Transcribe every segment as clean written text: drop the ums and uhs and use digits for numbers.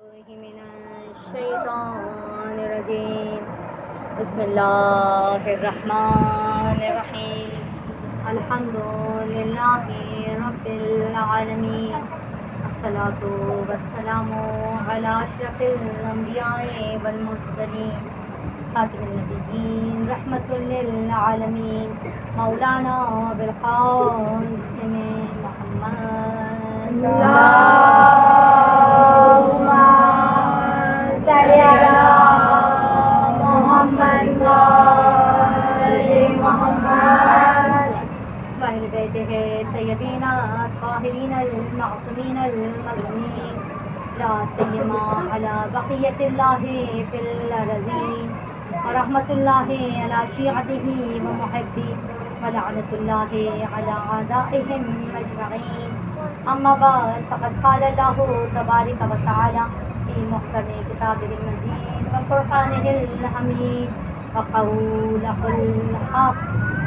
من الشیطان الرجیم بسم اللہ الرحمن الرحیم الحمد للہ رب العالمین الصلاۃ والسلام علی اشرف الانبیاء والمرسلین خاتم النبیین رحمۃ للعالمین مولانا ابوالقاسم محمد صلی علی محمد محمد واہل بیتہ طیبین الطاہرین المعصومین المظلومین لا سیما علی بقیۃ اللہ فی الارضین ورحمۃ اللہ علی شیعتہ ومحبی ولعنۃ اللہ علی اعدائہم اجمعین اما بعد فقد قال اللہ تبارک و تعالی في محكم كتابه المجيد وفرقانه الحميد وقوله الحق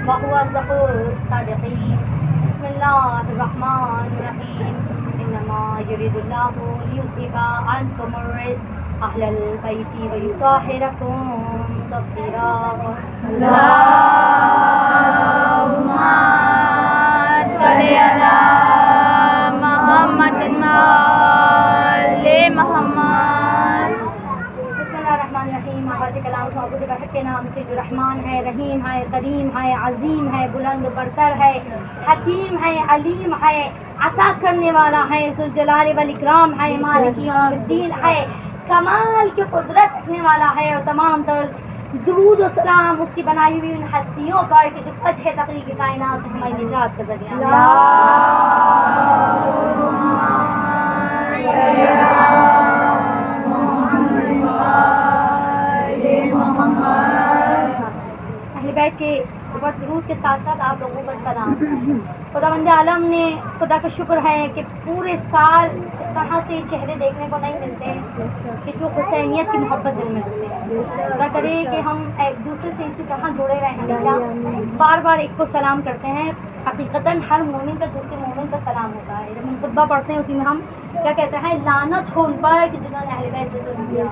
وهو أصدق الصادقين بسم الله الرحمن الرحيم إنما يريد الله ليذهب عنكم الرجس أهل البيت ويطهركم تطهيرا اللهم صل على محمد محمد. بسم اللہ الرحمن الرحیم. آغاز کلام کو عبود بحق کے نام سے جو رحمان ہے، رحیم ہے، قدیم ہے، عظیم ہے، بلند و برتر ہے، حکیم ہے، علیم ہے، عطا کرنے والا ہے، ذوالجلال والاکرام ہے، مالک یوم الدین ہے، کمال کی قدرت رکھنے والا ہے، اور تمام تر درود و سلام اس کی بنائی ہوئی ان ہستیوں پر کہ جو وجہ تخلیق کائنات ہماری نجات کا ذریعہ اہل بیت کے اوپر درود کے ساتھ ساتھ آپ لوگوں پر سلام. خدا بند عالم نے خدا کا شکر ہے کہ پورے سال اس طرح سے چہرے دیکھنے کو نہیں ملتے ہیں کہ جو حسینیت کی محبت دل میں رکھتے ہیں. خدا کرے کہ ہم ایک دوسرے سے اسی طرح جڑے رہیں ہمیشہ. بار بار ایک کو سلام کرتے ہیں. حقیقتاً ہر مومن کا دوسرے مومن کا سلام ہوتا ہے. جب ہم خطبہ پڑھتے ہیں اسی میں ہم کیا کہتے ہیں؟ لعنت ہو ان پر کہ جنہوں نے اہل بیت سے ظلم کیا.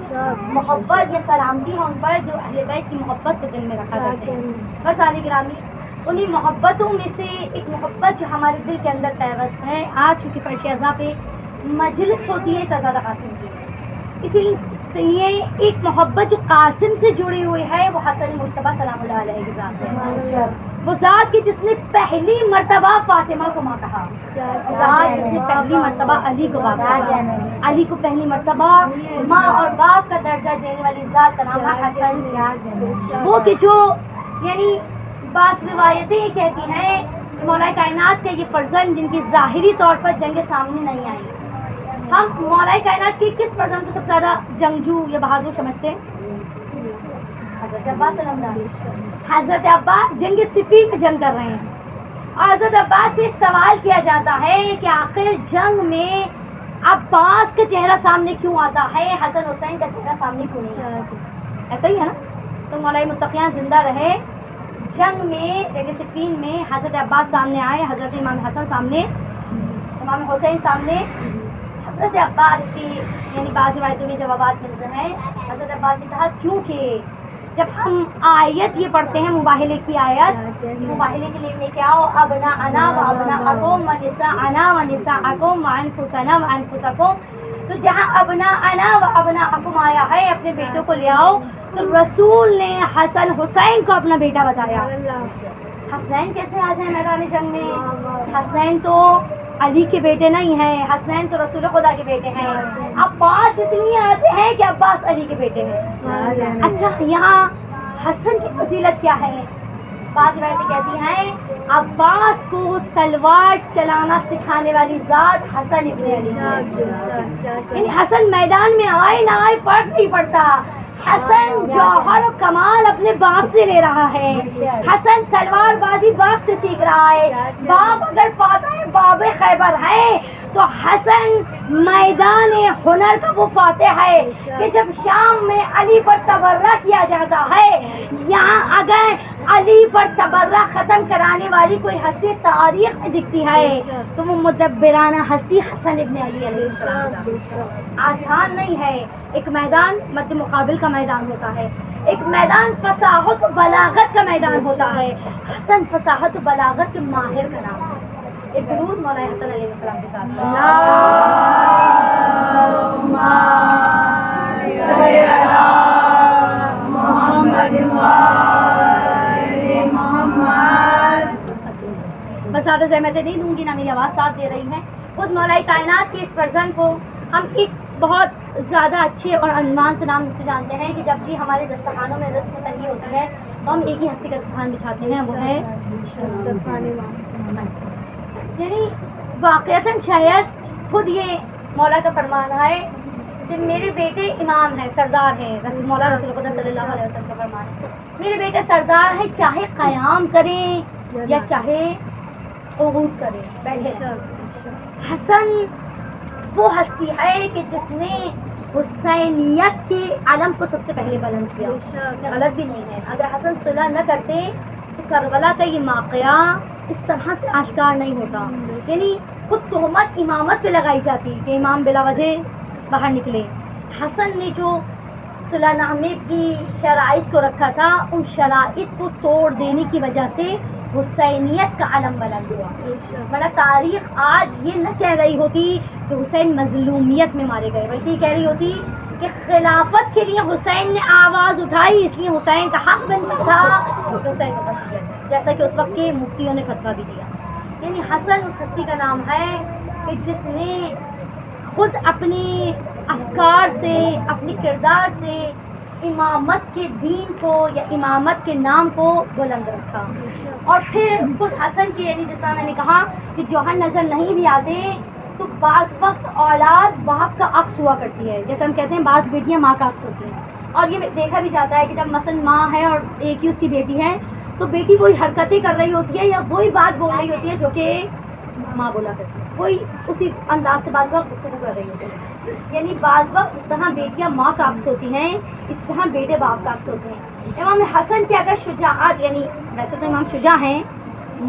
محبت یا سلامتی ہو ان پر جو اہل بیت کی محبت کو دل میں رکھا کرتے ہیں. بس علی گرامی، انہیں محبتوں میں سے ایک محبت جو ہمارے دل کے اندر پیوست ہے. آج چونکہ فرش اعضاء پہ مجلس ہوتی ہے شہزادہ قاسم کی، اسی لیے ایک محبت جو قاسم سے جڑی ہوئی ہے وہ حسن مجتبیٰ سلام اللہ علیہ کی ذات ہے. وہ ذات کی جس نے پہلی مرتبہ فاطمہ کو ماں کہا، ذات جس نے پہلی مرتبہ علی کو ماں کہا، علی کو پہلی مرتبہ ماں اور باپ کا درجہ دینے والی ذات کا نام ہے حسن. وہ کہ جو یعنی بعض روایتیں یہ کہتی ہیں کہ مولا کائنات کا یہ فرزند جن کی ظاہری طور پر جنگ سامنے نہیں آئی. ہم مولا کائنات کے کس فرزند کو سب سے زیادہ جنگجو یا بہادر سمجھتے ہیں؟ حضرت عباس صلی اللہ علیہ وسلم. حضرت عباس جنگ صفین میں جنگ کر رہے ہیں اور حضرت عباس سے سوال کیا جاتا ہے کہ آخر جنگ میں عباس کا چہرہ سامنے کیوں آتا ہے، حسن حسین کا چہرہ سامنے کیوں نہیں آتا؟ ایسا ہی ہے نا. تو مولا متقیان زندہ رہے. جنگ میں جنگ صفین میں حضرت عباس سامنے آئے، حضرت امام حسن سامنے، امام حسین سامنے. حضرت عباس کی یعنی بعض روایتوں میں جوابات ملتے ہیں. حضرت عباس نے کہا کیونکہ جب ہم آیت یہ پڑھتے ہیں مباہلے کی آیت، مباہلے کے لیے لے کے آؤ ابناءنا و ابناءکم و نساءنا و نساءکم و انفسنا و انفسکم، تو جہاں ابناءنا و ابناءکم آیا ہے اپنے بیٹوں کو لے آؤ، تو رسول نے حسن حسین کو اپنا بیٹا بتایا. حسنین کیسے آ جائیں میدان جنگ میں؟ حسنین تو علی کے بیٹے نہیں ہیں، حسنین تو رسول خدا کے بیٹے ہیں. عباس اس لیے آتے ہیں کہ عباس علی کے بیٹے ہیں. اچھا، یہاں حسن کی فضیلت کیا ہے؟ بعض روایتیں کہتی ہیں عباس کو تلوار چلانا سکھانے والی ذات حسن ابن علی ہے. یعنی حسن میدان میں آئے نہ آئے فرق نہیں پڑتا. حسن جوہر و کمال اپنے باپ سے لے رہا ہے. حسن تلوار بازی باپ سے سیکھ رہا ہے. باپ اگر فاتح باب خیبر ہے تو حسن میدان ہنر کا وہ فاتح ہے کہ جب شام میں علی پر تبرہ کیا جاتا ہے، یہاں اگر علی پر تبرہ ختم کرانے والی کوئی ہستی تاریخ میں دکھتی ہے تو وہ مدبرانہ ہستی حسن ابن علی علیہ السلام۔ آسان نہیں ہے، ایک میدان مد مقابل کا میدان ہوتا ہے، ایک میدان فصاحت و بلاغت کا میدان ہوتا ہے۔ حسن فصاحت و بلاغت کے ماہر کا نام ہے۔ ایک درود مولانا حسن علیہ السلام کے ساتھ۔ اللہم صلی علی محمد وآل محمد۔ بس زیادہ زحمتیں نہیں دوں گی، نہ میری آواز ساتھ دے رہی ہے۔ خود مولا کائنات کے اس فرزند کو ہم ایک بہت زیادہ اچھے اور عنوان سے نام سے جانتے ہیں کہ جب بھی ہمارے دسترخوانوں میں رزق و تنگی ہوتی ہے تو ہم ایک ہی ہستی کا دسترخوان بچھاتے ہیں، وہ ہے یعنی واقعتاً شاید خود یہ مولا کا فرمان ہے کہ میرے بیٹے امام ہیں، سردار ہیں، مولا رسول خدا صلی اللہ علیہ وسلم کا فرمان ہے، میرے بیٹے سردار ہیں، چاہے قیام کریں یا چاہے قعود کریں، بیٹھے رہیں۔ حسن وہ ہستی ہے کہ جس نے حسینیت کے علم کو سب سے پہلے بلند کیا، غلط بھی نہیں ہے۔ اگر حسن صلح نہ کرتے تو کربلا کا یہ واقعہ اس طرح سے آشکار نہیں ہوتا، یعنی خود تہمت امامت پہ لگائی جاتی کہ امام بلا وجہ باہر نکلے۔ حسن نے جو صلح نامے کی شرائط کو رکھا تھا، ان شرائط کو توڑ دینے کی وجہ سے حسینیت کا علم بلند ہوا، ورنہ تاریخ آج یہ نہ کہہ رہی ہوتی کہ حسین مظلومیت میں مارے گئے، بلکہ یہ کہہ رہی ہوتی کہ خلافت کے لیے حسین نے آواز اٹھائی، اس لیے حسین کا حق بنتا تھا کہ حسین کو قتل کیا جائے، جیسا کہ اس وقت کے مفتیوں نے فتویٰ بھی دیا۔ یعنی حسن اس ہستی کا نام ہے کہ جس نے خود اپنی افکار سے، اپنی کردار سے امامت کے دین کو یا امامت کے نام کو بلند رکھا۔ اور پھر خود حسن کے، یعنی جس طرح میں نے کہا کہ جوہر نظر نہیں بھی آتے تو بعض وقت اولاد باپ کا عکس ہوا کرتی ہے، جیسے ہم کہتے ہیں بعض بیٹیاں ماں کا عکس ہوتی ہیں، اور یہ دیکھا بھی جاتا ہے کہ جب مثلاً ماں ہے اور ایک ہی اس کی بیٹی ہے تو بیٹی وہی حرکتیں کر رہی ہوتی ہے یا وہی بات بول رہی ہوتی ہے جو کہ ماں بولا کرتی ہے، وہی اسی انداز سے بعض وقت گفتگو کر رہی ہوتی ہے۔ یعنی بعض وقت اس طرح بیٹیاں ماں کا عکس ہوتی ہیں، اس طرح بیٹے باپ کا عکس ہوتے ہیں۔ امام حسن کی اگر شجاعت، یعنی ویسے تو امام شجاع ہیں،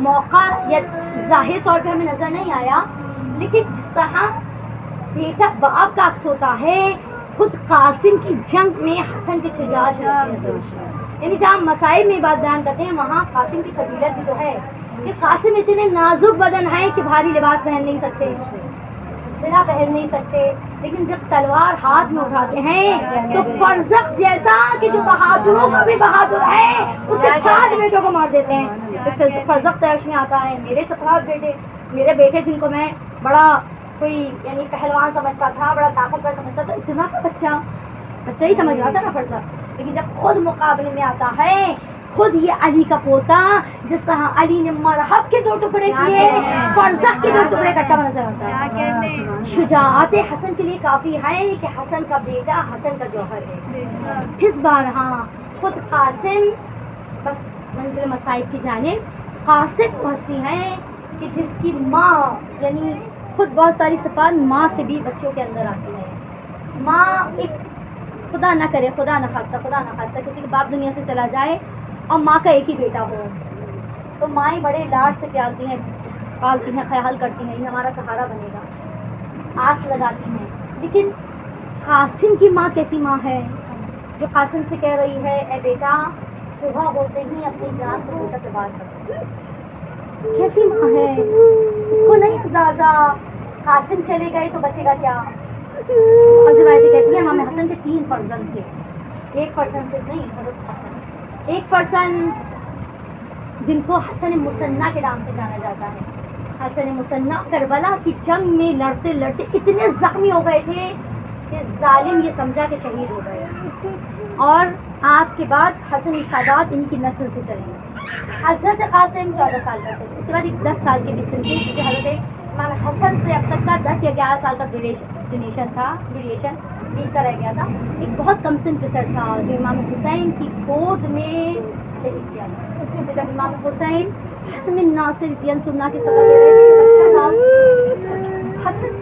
موقع یا ظاہر طور پہ ہمیں نظر نہیں آیا، لیکن جس طرح بیٹا باپ کا عکس ہوتا ہے، خود قاسم کی جنگ میں حسن کی شجاعت نظر آتی ہے۔ یعنی جہاں مسائل میں بات بیان کرتے ہیں وہاں قاسم کی فضیلت بھی تو ہے کہ قاسم اتنے نازک بدن ہیں کہ بھاری لباس پہن نہیں سکتے، زرہ پہن نہیں سکتے، لیکن جب تلوار ہاتھ میں اٹھاتے ہیں تو فرزق جیسا کہ جو بہادروں کا بھی بہادر ہے اس کے 7 بیٹوں کو مار دیتے ہیں۔ تو فرزق تیش میں آتا ہے میرے 7 بیٹے، میرے بیٹے جن کو میں بڑا کوئی یعنی پہلوان سمجھتا تھا، بڑا طاقتور سمجھتا تھا، اتنا سا بچہ ہی سمجھ رہا تھا نا فرزق، لیکن جب خود مقابلے میں آتا ہے، خود یہ علی کا پوتا، جس طرح علی نے مرحب کے 2 ٹکڑے کیے، فرزق کے 2 ٹکڑے کرتا ہوا نظر آتا ہے۔ شجاعت حسن کے لیے کافی ہے کہ حسن کا بیٹا حسن کا جوہر ہے۔ اس بار ہاں خود قاسم، بس منزل مصائب کی جانب، قاسم ہستی ہیں کہ جس کی ماں، یعنی خود بہت ساری صفات ماں سے بھی بچوں کے اندر آتی ہے۔ ماں ایک خدا نہ کرے، خدا نہ خواستہ کسی کے باپ دنیا سے چلا جائے اور ماں کا ایک ہی بیٹا ہو تو مائیں بڑے لاڈ سے پیارتی ہیں، پالتی ہیں، خیال کرتی ہیں یہ ہمارا سہارا بنے گا، آس لگاتی ہیں۔ لیکن قاسم کی ماں کیسی ماں ہے جو قاسم سے کہہ رہی ہے اے بیٹا صبح ہوتے ہی اپنی جان کو جیسا پہ بات کر، کیسی ماں ہے، اس کو نہیں اندازہ قاسم چلے گئے تو بچے گا کیا۔ اور روایتیں کہتی ہیں امام حسن کے 3 فرزند تھے، ایک فرزند صرف نہیں، حضرت حسن ایک فرزند جن کو حسن مثنیٰ کے نام سے جانا جاتا ہے۔ حسن مثنیٰ کربلا کی جنگ میں لڑتے لڑتے اتنے زخمی ہو گئے تھے کہ ظالم یہ سمجھا کہ شہید ہو گئے، اور آپ کے بعد حسن سادات ان کی نسل سے چلے گئے۔ حضرت قاسم 14 سال کا سن، اس کے بعد ایک 10 سال کے بھی سن تھے، کیونکہ حضرت امام حسن سے اب تک کا 10 یا 11 سال کا ڈیوریشن بیچ کا رہ گیا تھا۔ ایک بہت کم سن پسر تھا جو امام حسین کی گود میں شہید کیا تھا۔ جب امام حسین من ناصر ینصرنا کی سبب لے رہے تھے، بچہ نام حسن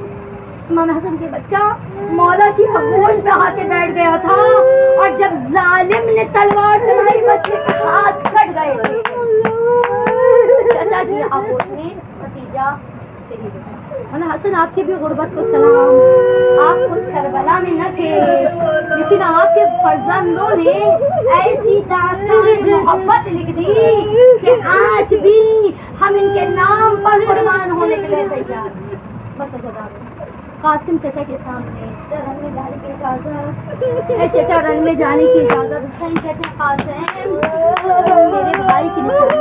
امام حسن کے بچہ مولا کی آغوش میں آ کے بیٹھ گیا تھا، اور جب ظالم نے تلوار چلائی بچے کے ہاتھ کٹ گئے تھے۔ چچا کی آغوش میں بھتیجا شہید ہوا۔ مولا حسن آپ کی بھی غربت کو سلام، آپ خود کربلا میں نہ تھے، لیکن آپ کے فرزندوں نے ایسی داستان محبت لکھ دی کہ آج بھی ہم ان کے نام پر قربان ہونے کے لیے تیار ہیں۔ بس عزیزان، قاسم چچا کے سامنے، چچا رن میں جانے کی اجازت، اے چچا رن میں جانے کی اجازت۔ حسین کہتے ہیں قاسم میرے بھائی کی نشانی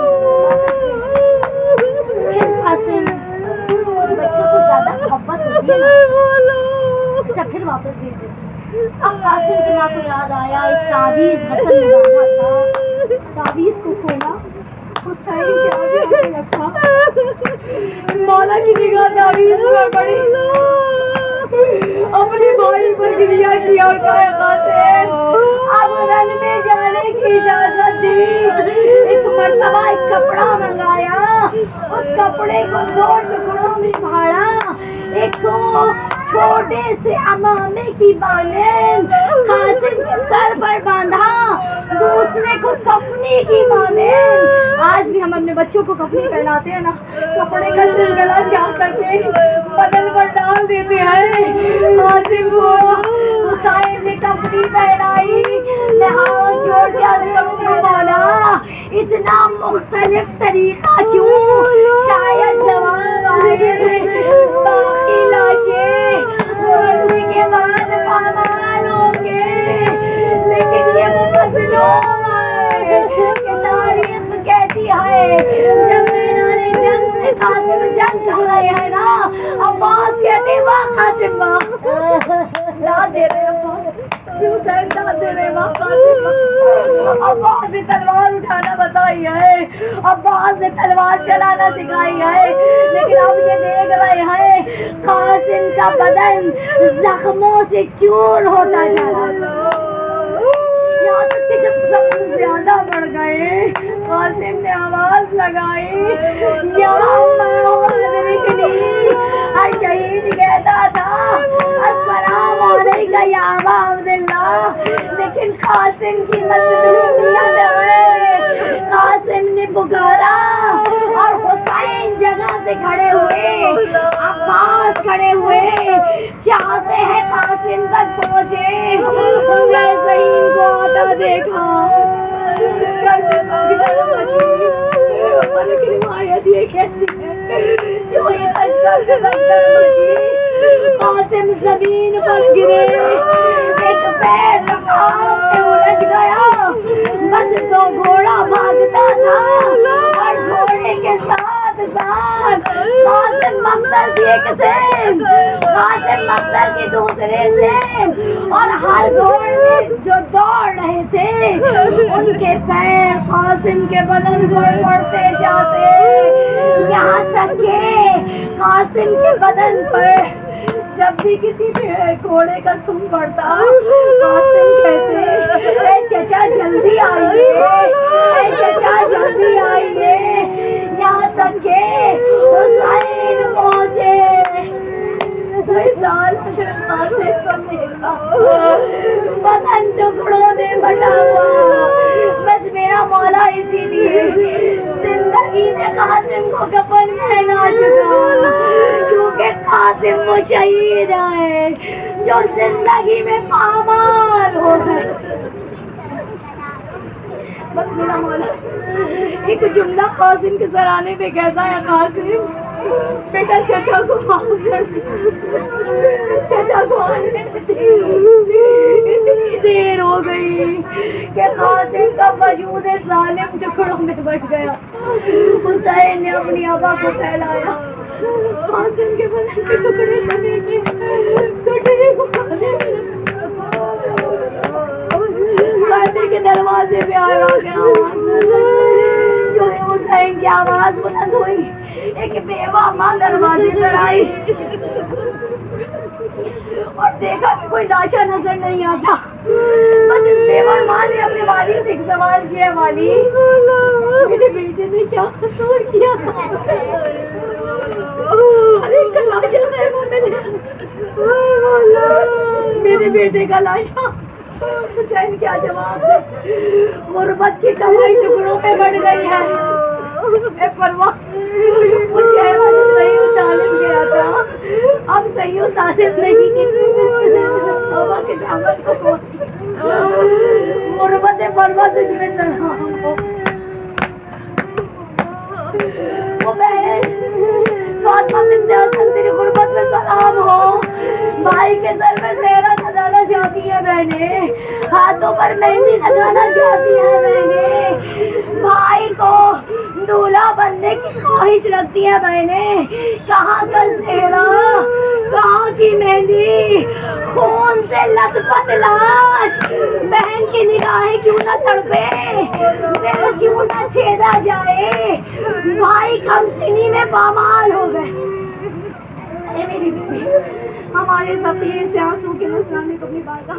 پھر قاسم کچھ بچوں سے زیادہ محبت ہوتی ہے نا، چچا پھر واپس بھیج دیتے۔ اب قاسم کی ماں کو یاد آیا ایک تعویذ حسن نے باندھا تھا، تعویذ کو کھولا، حسین کے آگے رکھا، مولا کی نگاہ تعویذ پر پڑی، اپنے بھائی پر گریہ کیا اور کہا قاسم اب رن میں جانے کی اجازت دی۔ ایک مرتبہ ایک کپڑا منگایا، اس کپڑے کو 2 ٹکڑوں میں پھاڑا، ایک کو چھوٹے سے امامے کی مانند قاسم کے سر پر باندھا، دوسرے کو کفنی کی مانند۔ آج بھی ہم اپنے بچوں کو کفنی پہناتے ہیں نا، کپڑے کا سلسلہ چاک کر کے بدن پر ڈال دیتے ہیں۔ قاسم کو حسین نے کفنی پہنائی، میں ہاتھ جوڑ کے عرض کروں مولا اتنا مختلف طریقہ کیوں؟ شاید جواب آئے، باقی لاشیں مرنے کے بعد پامال ہوں گے، لیکن یہ مظلوم ہے کہ تاریخ کہتی ہے جب میدان جنگ میں قاسم جنگ کر رہے ہیں نا، عباس کہتے ہیں واہ قاسم واہ، داد دے رہے عباس، حسین داد دے رہے واہ قاسم واہ۔ عباس نے تلوار اٹھانا بتائی ہے، عباس نے تلوار چلانا سکھائی ہے، لیکن اب یہ دیکھ رہے ہیں قاسم کا بدن زخموں سے چور ہوتا جا رہا ہے، یہاں تک کہ جب زخم زیادہ بڑھ گئے قاسم نے آواز لگائی یا ہر شہید کہتا تھا السلام علیکہ یا ابا عبداللہ، لیکن قاسم کی مظلومیت ہے، قاسم نے پکارا اور حسین جگہ سے کھڑے ہوئے، عباس کھڑے ہوئے، چاہتے ہیں قاسم تک پہنچے، جیسے ہی ان کو آتا دیکھا کی روایت یہ کہتی ہے جو یہ لشکر کے بندر مچی، قاسم زمین پر گرے، ایک پیر رکاب میں الجھ گیا، بس 2 گھوڑا بھاگتا تھا اور گھوڑے کے ساتھ ساتھ قاسم مقتل کی ایک سیم، قاسم مقتل کی دوسرے سیم، اور ہر گھوڑے جو دوڑ رہے تھے ان کے پیر قاسم کے بدن پر پڑتے جاتے، یہاں تک کہ قاسم کے بدن پر جب بھی کسی گھوڑے کا سم پڑتا قاسم کہتے اے چچا جلدی آئیے، اے چچا جلدی آئیے، یہاں تک کہ حسین پہنچے۔ سال قاسم کو دیکھا بدن ٹکڑوں میں بٹا ہوا، بس میرا مولا اسی لیے زندگی میں قاسم کو کفن پہنا چکا، کیونکہ قاسم وہ شہید ہے جو زندگی میں پامال ہو گئے۔ بس میرا مولا ایک جملہ قاسم کے سرانے پہ کہتا ہے قاسم بیٹا چچا کو معاف کر دیا، چچا کو آنے دے، اتنی دیر ہو گئی کہ قاسم کا وجود ظالم ٹکڑوں میں بٹ گیا۔ حسین نے اپنی آبا کو پھیلایا، قاسم کے بدن کے ٹکڑے سمیٹے، کٹڑے کو کھانے میں خیمے کے دروازے پہ آیا جو حسین کی آواز بلند ہوئی، ایک بیوہ ماں دروازے پر آئی اور دیکھا کہ کوئی لاشا نظر نہیں آتا، بس اس بیوہ ماں نے اپنے والی سے ایک سوال کیا، والی میرے بیٹے نے کیا قصور کیا ہر ایک کا لاشا خیمہ میں لے بیٹے کا لاشا حسین کیا جواب دے؟ غربت کی کمائی ٹکڑوں پہ بڑھ گئی ہے اے پروان، وہ چہرہ جو صحیح و سالم گیا تھا اب صحیح و سالم نہیں۔ توبہ کی نعمت کو کھول، غربت پرواں تجھ میں سلام ہو۔ وہ بہن فاطمہ بنت حسن تیری غربت میں سلام ہو۔ بھائی کے سر میں زہرہ سجانا چاہتی ہے بہنیں، ہاتھوں پر مہندی لگانا چاہتی ہے بہنیں، بھائی کو دولہا بننے کی خواہش رکھتی ہے بہنیں۔ کہاں کا زہرہ، کہاں کی مہندی، خون سے لت پت لاش، بہن کی نگاہیں کیوں نہ تڑپے، دل کیوں نہ چھیدا جائے، بھائی کم سنی میں پامال ہو گئے۔ اے میری بیوی، ہمارے سب سے آنسو کے مسئلہ میں اپنی بات